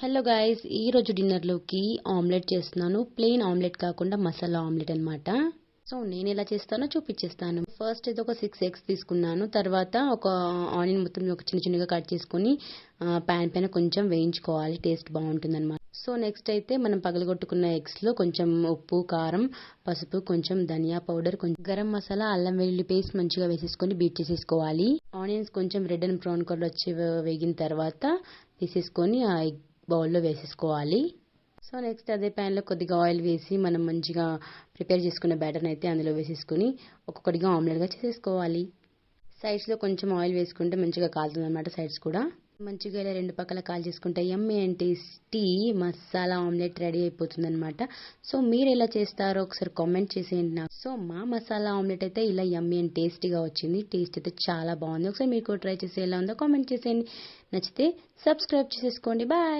Hello guys, ఈ రోజు dinner లోకి ఆమ్లెట్ చేస్తున్నాను. ప్లెయిన్ ఆమ్లెట్ కాకుండా మసాలా ఆమ్లెట్ అన్నమాట. సో నేను ఎలా చేస్తానో చూపించేస్తాను. ఫస్ట్ అయితే ఒక 6 ఎగ్స్ తీసుకున్నాను. తర్వాత ఒక ఆనియన్ మొత్తం ఒక చిన్న చిన్నగా కట్ చేసుకొని పాన్ పైన కొంచెం వేయించుకోవాలి. టేస్ట్ బాగుంటుంది అనమాట. సో నెక్స్ట్ అయితే మనం పగలగొట్టుకున్న ఎగ్స్ లో కొంచెం ఉప్పు, కారం, పసుపు, కొంచెం ధనియా పౌడర్, కొంచెం గరం మసాలా, అల్లం వెల్లుల్లి పేస్ట్ మంచిగా వేసేసుకొని బీట్ చేసేసుకోవాలి. ఆనియన్స్ కొంచెం రెడ్ అండ్ బ్రౌన్ కలర్ వచ్చి వేగిన తర్వాత తీసేసుకొని ఆ ఎగ్ బౌల్లో వేసేసుకోవాలి. సో నెక్స్ట్ అదే ప్యాన్లో కొద్దిగా ఆయిల్ వేసి మనం మంచిగా ప్రిపేర్ చేసుకున్న బ్యాటర్ని అయితే అందులో వేసేసుకొని ఒక్కొక్కటిగా ఆమ్లెట్గా చేసేసుకోవాలి. సైడ్స్లో కొంచెం ఆయిల్ వేసుకుంటే మంచిగా కాలుతుంది అనమాట. సైడ్స్ కూడా మంచిగా ఇలా రెండు పక్కల కాల్ చేసుకుంటే యమ్మీ and tasty masala omelette ready అయిపోతుంది అనమాట. సో మీరు ఎలా చేస్తారో ఒకసారి కామెంట్ చేసేయండి నాకు. సో మా మసాలా ఆమ్లెట్ అయితే ఇలా యమ్మీ అండ్ టేస్టీగా వచ్చింది. టేస్ట్ అయితే చాలా బాగుంది. ఒకసారి మీరు కూడా ట్రై చేసి ఎలా ఉందో కామెంట్ చేసేయండి. నచ్చితే సబ్స్క్రైబ్ చేసేసుకోండి. బాయ్.